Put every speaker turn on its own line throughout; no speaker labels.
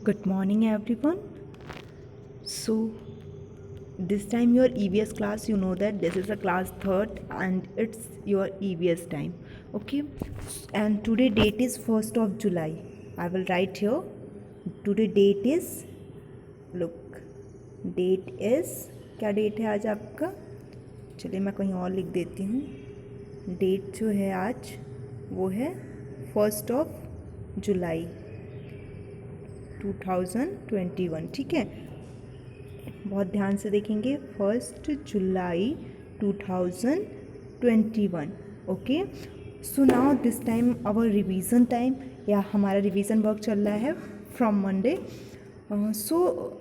Good morning, everyone. So, this time your EVS class, you know that this is a class third and it's your EVS time. Okay, and today date is 1st of July. I will write here. Today date is, look, date is, क्या date है आज आपका? चलिए मैं कहीं और लिख देती हूँ. डेट जो है आज वो है 1st of जुलाई 2021. ठीक है, बहुत ध्यान से देखेंगे. 1st July 2021. Okay, so now this time our revision time, या हमारा रिवीजन वर्क चल रहा है फ्रॉम मंडे. सो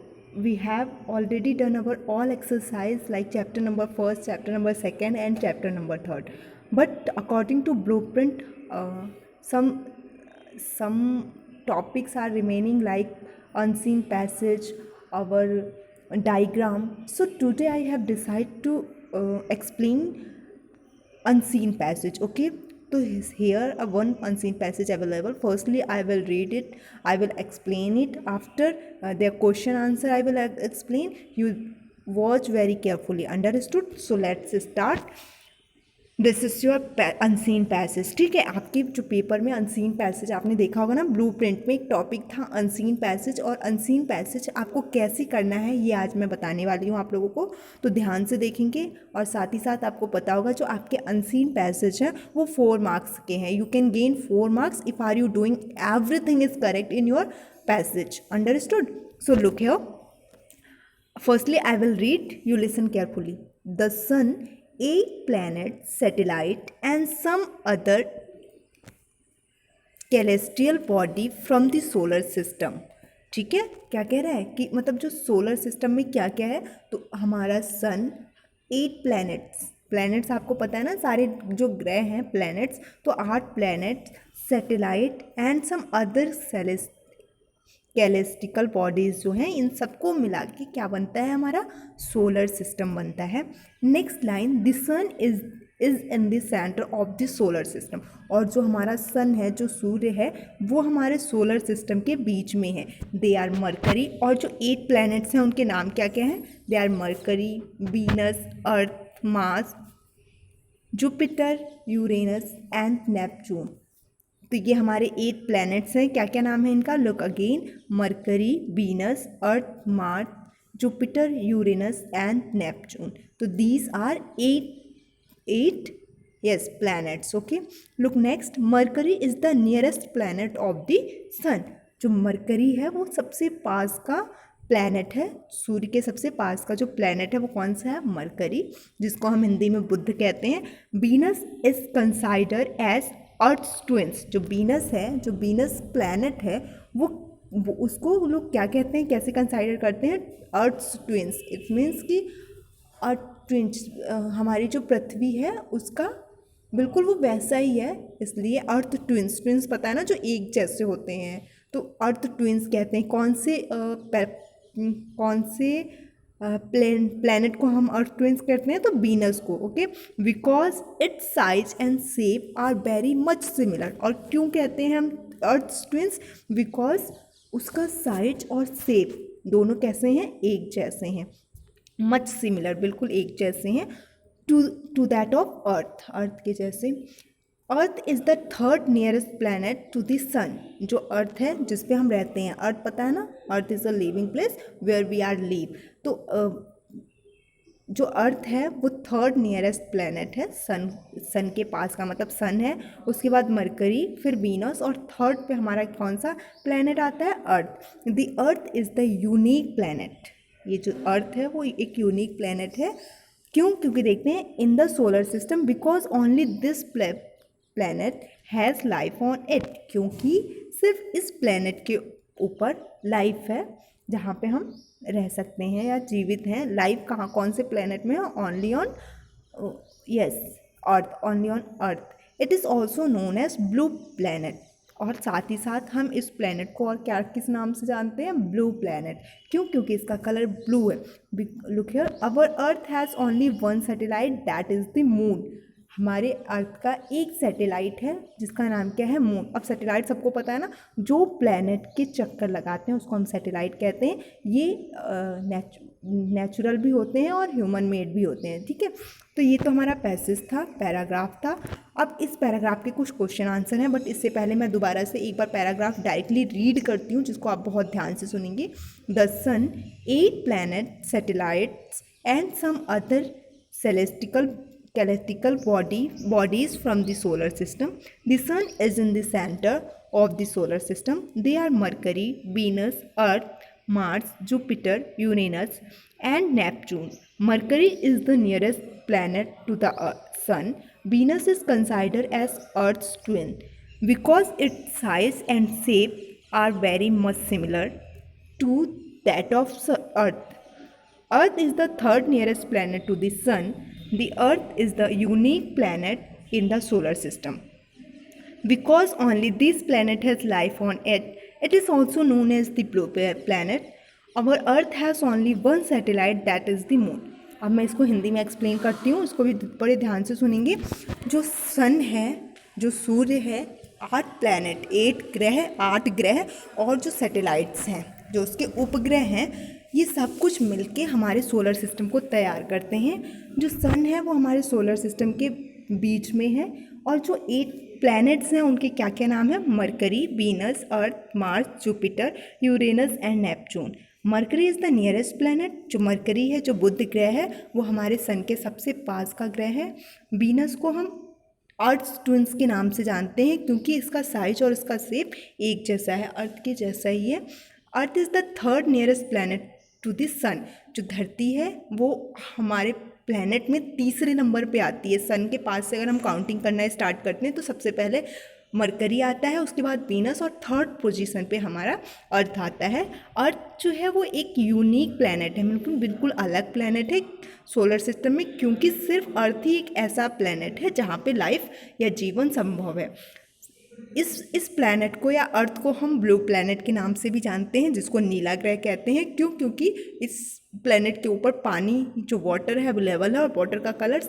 we have already done our all exercise like chapter number 1st, chapter number 2nd and chapter number 3rd, but according to blueprint some topics are remaining like unseen passage, our diagram. So today I have decided to explain unseen passage. Okay, so here a one unseen passage available. Firstly I will read it, I will explain it. After their question answer I will explain. You watch very carefully. Understood? So let's start. This is your unseen passage. ठीक है, आपके जो paper में unseen passage आपने देखा होगा ना, blue print में एक टॉपिक था अनसीन पैसेज, और अनसीन पैसेज आपको कैसे करना है ये आज मैं बताने वाली हूँ आप लोगों को. तो ध्यान से देखेंगे, और साथ ही साथ आपको पता होगा जो आपके अनसीन पैसेज हैं वो 4 मार्क्स के हैं. You can gain 4 marks if are you doing everything is correct in your passage. Understood? So look here. Firstly, I will read. You listen carefully. The sun, 8 planets, satellite, and some other celestial body from the solar system. ठीक है, क्या कह रहा है कि मतलब जो solar system में क्या क्या है, तो हमारा सन, 8 प्लैनेट्स आपको पता है ना, सारे जो ग्रह हैं प्लैनेट्स, तो 8 planets, satellite and some other celestial bodies जो हैं, इन सबको मिला के क्या बनता है, हमारा सोलर सिस्टम बनता है. Next line, the sun is in the centre of the solar system. और जो हमारा सन है, जो सूर्य है, वो हमारे सोलर सिस्टम के बीच में है. They are Mercury. और जो 8 प्लैनेट्स हैं उनके नाम क्या क्या हैं? They are Mercury, Venus, Earth, Mars, Jupiter, Uranus and Neptune. तो ये हमारे 8 प्लैनेट्स हैं. क्या क्या नाम है इनका? Look again, mercury, Venus, Earth, Mars, Jupiter, Uranus and Neptune. तो these are 8 yes planets. Okay, look next, Mercury is the nearest planet of the sun. जो मरकरी है वो सबसे पास का प्लैनेट है, सूर्य के सबसे पास का जो प्लैनेट है वो कौन सा है? मरकरी, जिसको हम हिंदी में बुध कहते हैं. Venus is consider as Earth's twins. जो वीनस है, जो वीनस प्लैनेट है, वो उसको लोग क्या कहते हैं, कैसे कंसाइडर करते हैं? Earth's twins. इट मीन्स कि अर्थ ट्विंस हमारी जो पृथ्वी है उसका बिल्कुल वो वैसा ही है, इसलिए अर्थ ट्विंस. ट्विंस पता है ना, जो एक जैसे होते हैं, तो अर्थ ट्विंस कहते हैं. कौन से प्लैनेट को हम अर्थ ट्विंस कहते हैं? तो वीनस को. Okay, because its size and shape are very much similar. और क्यों कहते हैं हम अर्थ ट्विंस? बिकॉज उसका साइज और शेप दोनों कैसे हैं? एक जैसे हैं. मच सिमिलर, बिल्कुल एक जैसे हैं to that of Earth, Earth के जैसे. Earth is the third nearest planet to the sun. जो अर्थ है जिस पे हम रहते हैं, अर्थ पता है ना, Earth is a living place where we are live. तो जो अर्थ है वो थर्ड नियरेस्ट प्लैनेट है सन के पास का, मतलब सन है, उसके बाद मरकरी, फिर वीनस, और थर्ड पे हमारा कौन सा प्लैनेट आता है? Earth. The Earth is the unique planet. ये जो अर्थ है वो एक यूनिक प्लैनेट है. क्यों? क्योंकि देखते हैं इन the solar system, because only this planet has life on it. क्योंकि सिर्फ इस प्लैनेट के ऊपर लाइफ है जहाँ पे हम रह सकते हैं या जीवित हैं. लाइफ कहाँ, कौन से प्लैनेट में है? Only on yes Earth, only on Earth. It is also known as blue planet. और साथ ही साथ हम इस प्लैनेट को और क्या किस नाम से जानते हैं? Blue planet. क्यों? क्योंकि इसका कलर ब्लू है. Look here, our Earth has only one satellite that is the moon. हमारे अर्थ का एक सैटेलाइट है जिसका नाम क्या है, मून। अब सैटेलाइट सबको पता है ना, जो प्लैनेट के चक्कर लगाते हैं उसको हम सैटेलाइट कहते हैं। ये नेचुरल भी होते हैं और ह्यूमन मेड भी होते हैं, ठीक है। तो ये तो हमारा पैसेज था, पैराग्राफ था। अब इस पैराग्राफ के कुछ क्वेश्चन आंसर हैं, बट इससे पहले मैं दोबारा से एक बार पैराग्राफ डायरेक्टली रीड करती हूँ, जिसको आप बहुत ध्यान से सुनेंगे। The sun, 8 planet, satellites and some other celestial bodies from the solar system. The sun is in the center of the solar system. They are Mercury, Venus, Earth, Mars, Jupiter, Uranus, and Neptune. Mercury is the nearest planet to the sun. Venus is considered as Earth's twin because its size and shape are very much similar to that of Earth. Earth is the third nearest planet to the sun. The Earth is the unique planet in the solar system. Because only this planet has life on it, it is also known as the blue planet. Our Earth has only one satellite, that is the moon. अब मैं इसको हिंदी में explain करती हूँ, इसको भी बड़े ध्यान से सुनेंगे। जो सन है, जो सूर्य है, 8 प्लैनेट, 8 ग्रह और जो सैटेलाइट्स हैं, जो उसके उपग्रह हैं, ये सब कुछ मिलके हमारे सोलर सिस्टम को तैयार करते हैं। जो सन है वो हमारे सोलर सिस्टम के बीच में है, और जो 8 प्लैनेट्स हैं उनके क्या क्या नाम है, mercury, Venus, Earth, Mars, Jupiter, Uranus and Neptune. Mercury is the nearest planet. जो मरकरी है, जो बुध ग्रह है, वो हमारे सन के सबसे पास का ग्रह है। वीनस को हम अर्थ ट्विंस के नाम से जानते हैं क्योंकि इसका साइज और इसका शेप एक जैसा है, अर्थ के जैसा ही है। Earth is the third nearest planet to the sun. जो धरती है वो हमारे प्लैनेट में तीसरे नंबर पे आती है। सन के पास से अगर हम काउंटिंग करना स्टार्ट करते हैं तो सबसे पहले मरकरी आता है, उसके बाद वीनस, और थर्ड पोजीशन पे हमारा अर्थ आता है। अर्थ जो है वो एक यूनिक प्लैनेट है, बिल्कुल अलग प्लैनेट है सोलर सिस्टम में, क्योंकि सिर्फ अर्थ ही एक ऐसा प्लैनेट है जहाँ पे लाइफ या जीवन संभव है। इस प्लैनेट को या अर्थ को हम ब्लू प्लैनेट के नाम से भी जानते हैं, जिसको नीला ग्रह कहते हैं। क्योंकि इस प्लैनेट के ऊपर पानी, जो वाटर है, अवेलेबल है, और वाटर का कलर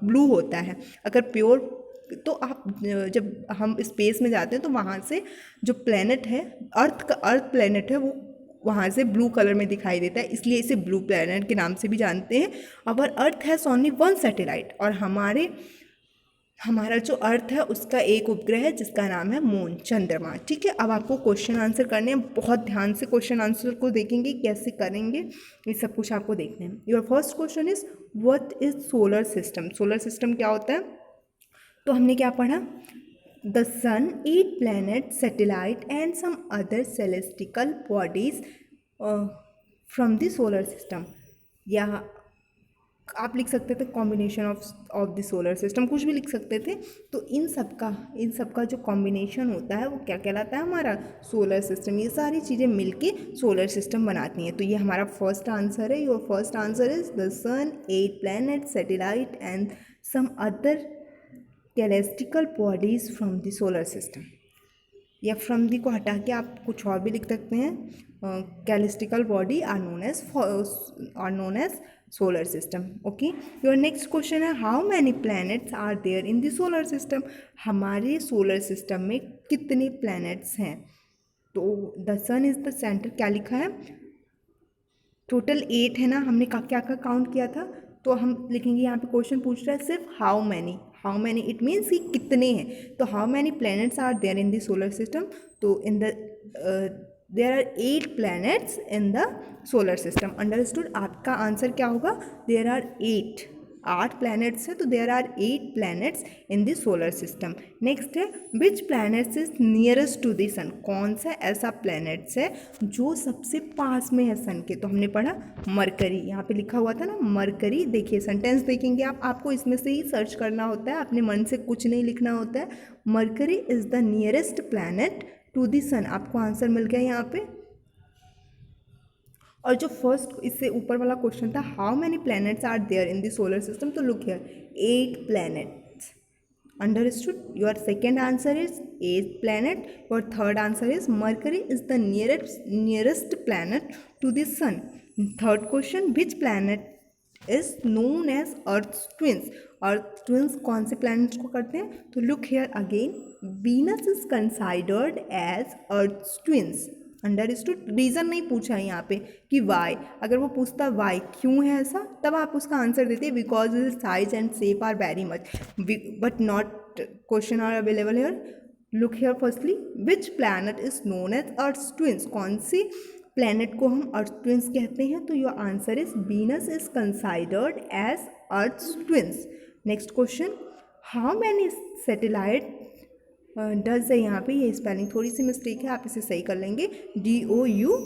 ब्लू होता है। अगर प्योर, तो आप जब हम स्पेस में जाते हैं तो वहाँ से जो प्लैनेट है, अर्थ प्लैनेट है, वो वहाँ से ब्लू कलर में दिखाई देता है, इसलिए इसे ब्लू प्लैनेट के नाम से भी जानते हैं। Our Earth has only one satellite, और हमारा जो अर्थ है उसका एक उपग्रह है जिसका नाम है मून, चंद्रमा। ठीक है, अब आपको क्वेश्चन आंसर करने हैं, बहुत ध्यान से क्वेश्चन आंसर को देखेंगे, कैसे करेंगे ये सब कुछ आपको देखना है। Your first question is what is solar system. Solar system क्या होता है? तो हमने क्या पढ़ा? The sun, 8 planet, satellite and some other celestial bodies from the solar system, या आप लिख सकते थे combination of the solar system, कुछ भी लिख सकते थे। तो इन सब का जो कॉम्बिनेशन होता है वो क्या कहलाता है? हमारा सोलर सिस्टम। ये सारी चीज़ें मिलके सोलर सिस्टम बनाती हैं। तो ये हमारा फर्स्ट आंसर है। Your first answer is the sun, 8 planet, satellite and some other celestial bodies from the solar system. या फ्रॉम दी को हटा के आप कुछ और भी लिख सकते हैं। Celestial body are known as solar system. Okay, your next question है how many planets are there in the solar system. हमारे सोलर सिस्टम में कितने प्लैनेट्स हैं? तो the sun is the centre, क्या लिखा है? टोटल 8 है ना, हमने क्या काउंट किया था। तो हम लिखेंगे, यहाँ पे क्वेश्चन पूछ रहा है सिर्फ हाउ मैनी, इट मीन्स कि कितने हैं। तो how many planets are there in the solar system. तो in the there are 8 planets in the solar system. Understood? आपका आंसर क्या होगा? देयर आर 8 प्लैनेट्स है, तो there are 8 planets in the solar system. Next है which planets is nearest to the sun. कौन सा ऐसा प्लैनेट्स है जो सबसे पास में है सन के? तो हमने पढ़ा मरकरी, यहाँ पे लिखा हुआ था ना मरकरी। देखिए सेंटेंस देखेंगे आपको इसमें से ही सर्च करना होता है, अपने मन से कुछ नहीं लिखना होता है। Mercury is the nearest planet to the sun. आपको आंसर मिल गया यहाँ पे। और जो फर्स्ट इससे ऊपर वाला क्वेश्चन था how many planets are there in the solar system, तो look here 8 planets. Understood? Your second answer is 8 planet. Your third answer is Mercury is the nearest planet to the sun. Third question which planet is known as Earth twins. Earth twins कौन से planets को करते हैं? तो look here again, Venus is considered as Earth twins. Understood? Reason नहीं पूछा है यहाँ पे कि वाई। अगर वो पूछता वाई क्यों है ऐसा, तब आप उसका आंसर देते because is size and shape are very much, but not question are available here. Look here firstly, which planet is known as Earth twins? कौन सी प्लैनेट को हम अर्थ ट्विंस कहते हैं? तो your answer is Venus is considered as Earth twins. Next question, how many satellite does है, यहाँ पे ये स्पेलिंग थोड़ी सी मिस्टेक है, आप इसे सही कर लेंगे, DOUDOES,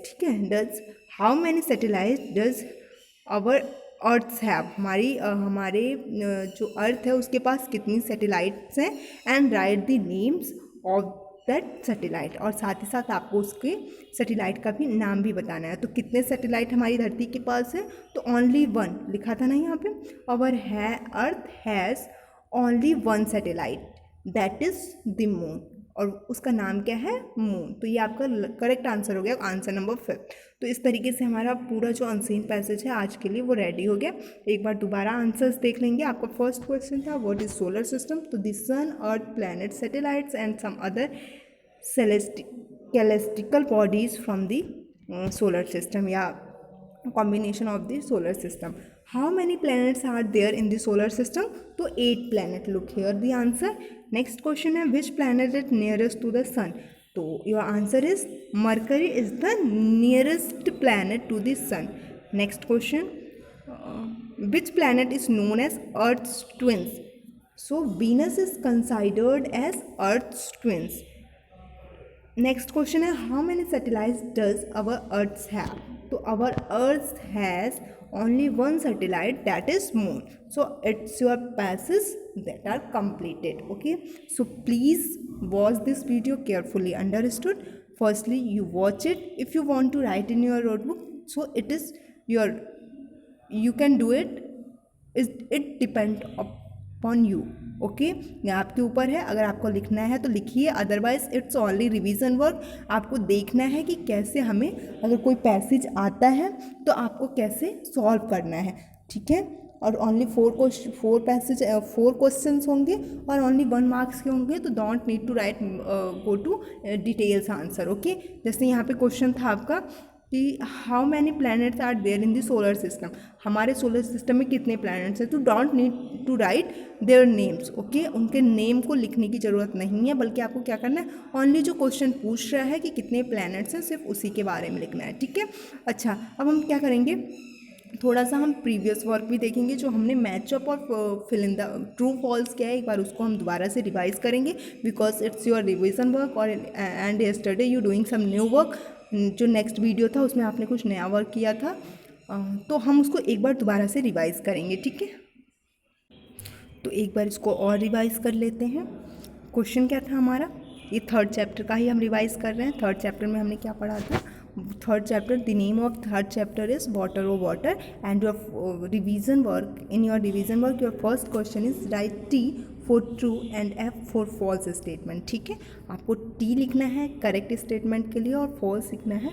ठीक है। Does, how many satellite does our Earth have? हमारे जो अर्थ है उसके पास कितनी सैटेलाइट्स हैं? And write the names of that satellite, और साथ ही साथ आपको उसके सैटेलाइट का भी नाम भी बताना है। तो कितने सैटेलाइट हमारी धरती के पास है? तो ओनली वन लिखा था ना यहाँ पे, आवर है अर्थ has only one satellite, that is the moon, और उसका नाम क्या है? मून। तो ये आपका करेक्ट आंसर हो गया, आंसर नंबर 5। तो इस तरीके से हमारा पूरा जो अनसीन पैसेज है आज के लिए वो रेडी हो गया। एक बार दोबारा आंसर्स देख लेंगे। आपका फर्स्ट क्वेश्चन था व्हाट इज सोलर सिस्टम? तो the sun, Earth, planet, satellites and some other celestial bodies from the solar system, या combination of the solar system. How many planets are there in the solar system? तो 8 planet. Look here the answer. Next question है which planet is nearest to the sun? तो your answer is Mercury is the nearest planet to the sun. Next question, which planet is known as Earth's twins? So Venus is considered as Earth's twins. Next question है how many satellites does our Earth have? तो our Earth has only one satellite, that is moon. So it's your passage that are completed. Okay, so please watch this video carefully. Understood? Firstly, you watch it. If you want to write in your notebook, so it is your, you can do it. It depend upon you. Okay ये आपके ऊपर है. अगर आपको लिखना है तो लिखिए, otherwise it's only revision work. आपको देखना है कि कैसे हमें अगर कोई पैसेज आता है तो आपको कैसे सॉल्व करना है. ठीक है, और ओनली 4 क्वेश्चंस होंगे और ओनली 1 मार्क्स के होंगे. तो don't need to write, go to details answer. Okay, जैसे यहाँ पे क्वेश्चन था आपका कि how many planets are there in the solar system. हमारे सोलर सिस्टम में कितने प्लैनेट्स हैं. तो don't need to write their names. Okay, उनके नेम को लिखने की ज़रूरत नहीं है, बल्कि आपको क्या करना है, ओनली जो क्वेश्चन पूछ रहा है कि कितने प्लैनेट्स हैं सिर्फ उसी के बारे में लिखना है. ठीक है. अच्छा, अब हम क्या करेंगे, थोड़ा सा हम प्रीवियस वर्क भी देखेंगे. जो हमने मैचअप और fill in the true false किया है, एक बार उसको हम दोबारा से रिवाइज करेंगे because it's your revision work. और and yesterday you doing some new work. जो नेक्स्ट वीडियो था उसमें आपने कुछ नया वर्क किया था, तो हम उसको एक बार दोबारा से रिवाइज करेंगे. ठीक है, तो एक बार इसको और रिवाइज कर लेते हैं. क्वेश्चन क्या था हमारा, ये 3rd चैप्टर का ही हम रिवाइज कर रहे हैं. 3rd चैप्टर में हमने क्या पढ़ा था. 3rd chapter, the name of 3rd chapter is water O water. And your revision work, in your revision work your first question is write T for true and F for false statement. ठीक है, आपको T लिखना है correct statement के लिए और false लिखना है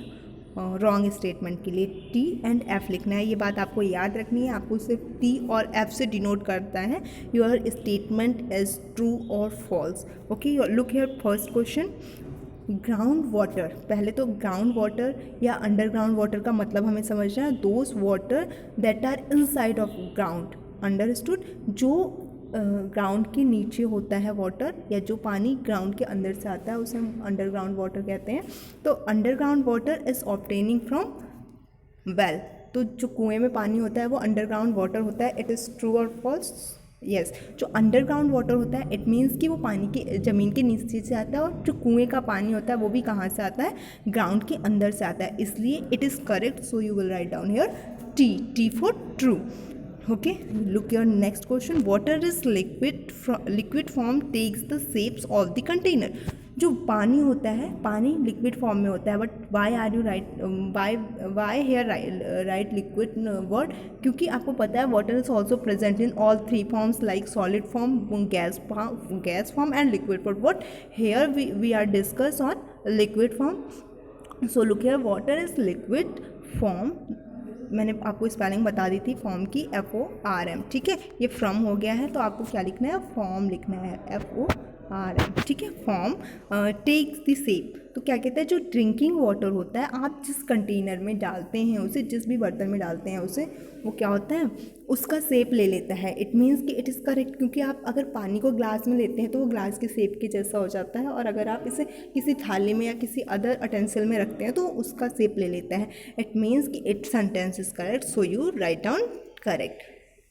रॉन्ग स्टेटमेंट के लिए. T एंड F लिखना है, ये बात आपको याद रखनी है. आपको सिर्फ T और F से डिनोट करता है योर स्टेटमेंट इज ट्रू और false. Okay, look here first question, ground water. पहले तो ग्राउंड वाटर या अंडरग्राउंड वाटर का मतलब हमें समझना है. Those water that are inside of ground. Understood? जो ग्राउंड के नीचे होता है वाटर, या जो पानी ग्राउंड के अंदर से आता है उसे हम अंडरग्राउंड वाटर कहते हैं. तो underground water is obtaining from well. तो जो कुएं में पानी होता है वो अंडरग्राउंड वाटर होता है. इट इज़ ट्रू और फॉल्स? यस. जो अंडरग्राउंड वाटर होता है इट मीन्स कि वो पानी की ज़मीन के नीचे से आता है, और जो कुएं का पानी होता है वो भी कहाँ से आता है, ग्राउंड के अंदर से आता है. इसलिए it is correct. So you will write down here T for true. Okay, look your next question. Water is liquid form takes the shapes of the container. जो पानी होता है, पानी लिक्विड फॉर्म में होता है. But why are you write, why here write liquid word? क्योंकि आपको पता है water is also present in all 3 forms like solid form, gas form and liquid form. But here we are discuss on liquid form. So look here, water is liquid form मैंने आपको spelling बता दी थी form की, FORM, ठीक है। ये from हो गया है तो आपको क्या लिखना है, फॉर्म लिखना है, FORM, ठीक है। फॉर्म टेक्स द शेप, तो क्या कहते हैं, जो ड्रिंकिंग वाटर होता है आप जिस कंटेनर में डालते हैं उसे, जिस भी बर्तन में डालते हैं उसे, वो क्या होता है, उसका शेप ले लेता है। इट मीन्स कि इट इज़ करेक्ट, क्योंकि आप अगर पानी को ग्लास में लेते हैं तो वो ग्लास के शेप के जैसा हो जाता है, और अगर आप इसे किसी थाली में या किसी अदर अटेंसिल में रखते हैं तो उसका शेप ले लेता है। इट मीन्स कि it sentence is correct, so you write down correct,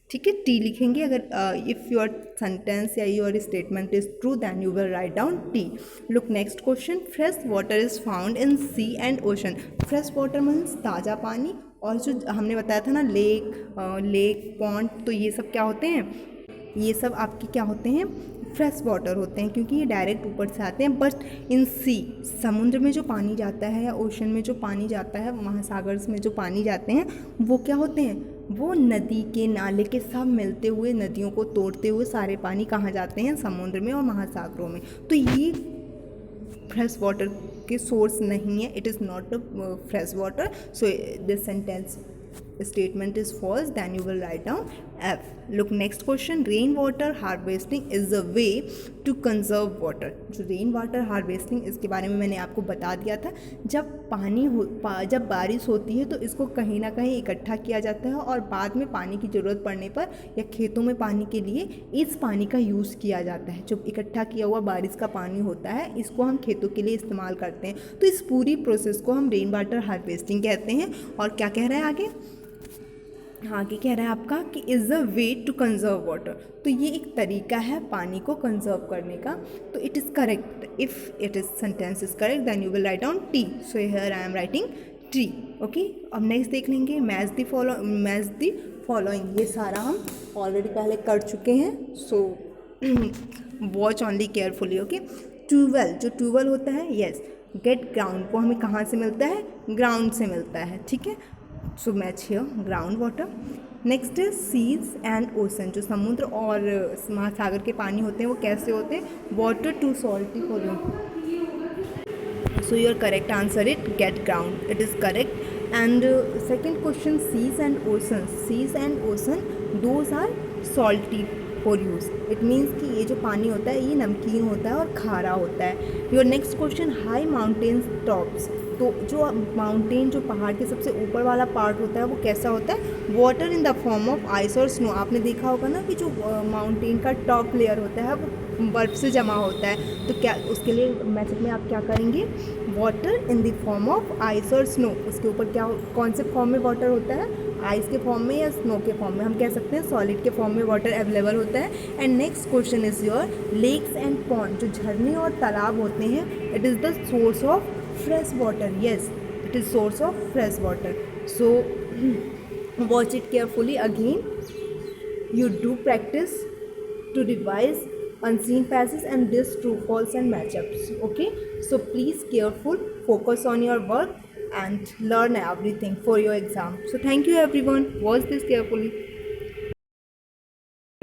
ठीक है। टी लिखेंगे अगर इफ़ योर सेंटेंस या your statement is true then you will write down T. Look next question, fresh water is found in sea and ocean. Fresh water means ताज़ा पानी, और जो हमने बताया था ना लेक पॉन्ड, तो ये सब क्या होते हैं, ये सब आपके क्या होते हैं, फ्रेश वाटर होते हैं, क्योंकि ये डायरेक्ट ऊपर से आते हैं। बट इन सी, समुद्र में जो पानी जाता है या ओशन में जो पानी जाता है, महासागर में जो पानी जाते हैं, वो क्या होते हैं, वो नदी के नाले के सब मिलते हुए, नदियों को तोड़ते हुए सारे पानी कहाँ जाते हैं, समुद्र में और महासागरों में। तो ये फ्रेश वाटर के सोर्स नहीं है, it is not a fresh water, so this sentence statement is false, then you will write down F. Look next question, rain water harvesting is a way to conserve water. जो rain water harvesting, इसके बारे में मैंने आपको बता दिया था। जब जब बारिश होती है तो इसको कहीं ना कहीं इकट्ठा किया जाता है, और बाद में पानी की ज़रूरत पड़ने पर या खेतों में पानी के लिए इस पानी का यूज़ किया जाता है। जो इकट्ठा किया हुआ बारिश का पानी होता है, इसको हम खेतों के लिए इस्तेमाल करते हैं। तो इस पूरी प्रोसेस को हम रेन वाटर हार्वेस्टिंग कहते हैं। और क्या कह रहा है आगे, आगे कह रहा है आपका कि is a way to conserve water, तो ये एक तरीका है पानी को कंजर्व करने का। तो it is correct, if it is sentence is correct then you will write down T, so here I am writing T, okay. अब नेक्स्ट देख लेंगे, मैच द फॉलोइंग। ये सारा हम ऑलरेडी पहले कर चुके हैं, so watch only carefully, okay. Tubewell, जो ट्यूबवेल होता है, यस, गेट ग्राउंड, वो हमें कहाँ से मिलता है, ग्राउंड से मिलता है, ठीक है। So match here ground water. Next is seas and ocean, जो समुद्र और महासागर के पानी होते हैं वो कैसे होते हैं, water too salty for you, so your correct answer it get ground, it is correct. And second question, seas and ocean those are salty for use, इट मीन्स कि ये जो पानी होता है ये नमकीन होता है और खारा होता है। Your next question, high mountains tops, तो जो माउंटेन, जो पहाड़ के सबसे ऊपर वाला पार्ट होता है वो कैसा होता है, water in the form of ice और स्नो। आपने देखा होगा ना कि जो माउंटेन का टॉप लेयर होता है वो बर्फ़ से जमा होता है, तो क्या उसके लिए मैथड में आप क्या करेंगे, water in the form of ice और स्नो, उसके ऊपर क्या, कौन से फॉर्म में वाटर होता है, आइस के फॉर्म में या स्नो के फॉर्म में, हम कह सकते हैं सॉलिड के फॉर्म में वाटर अवेलेबल होता है। And next question is your lakes and pond, जो झरने और तालाब होते हैं, it is the source of fresh water, yes, it is source of fresh water, so watch it carefully again, you do practice to revise unseen passages and this true false and matchups, okay, so please careful focus on your work and learn everything for your exam. So thank you everyone, watch this carefully.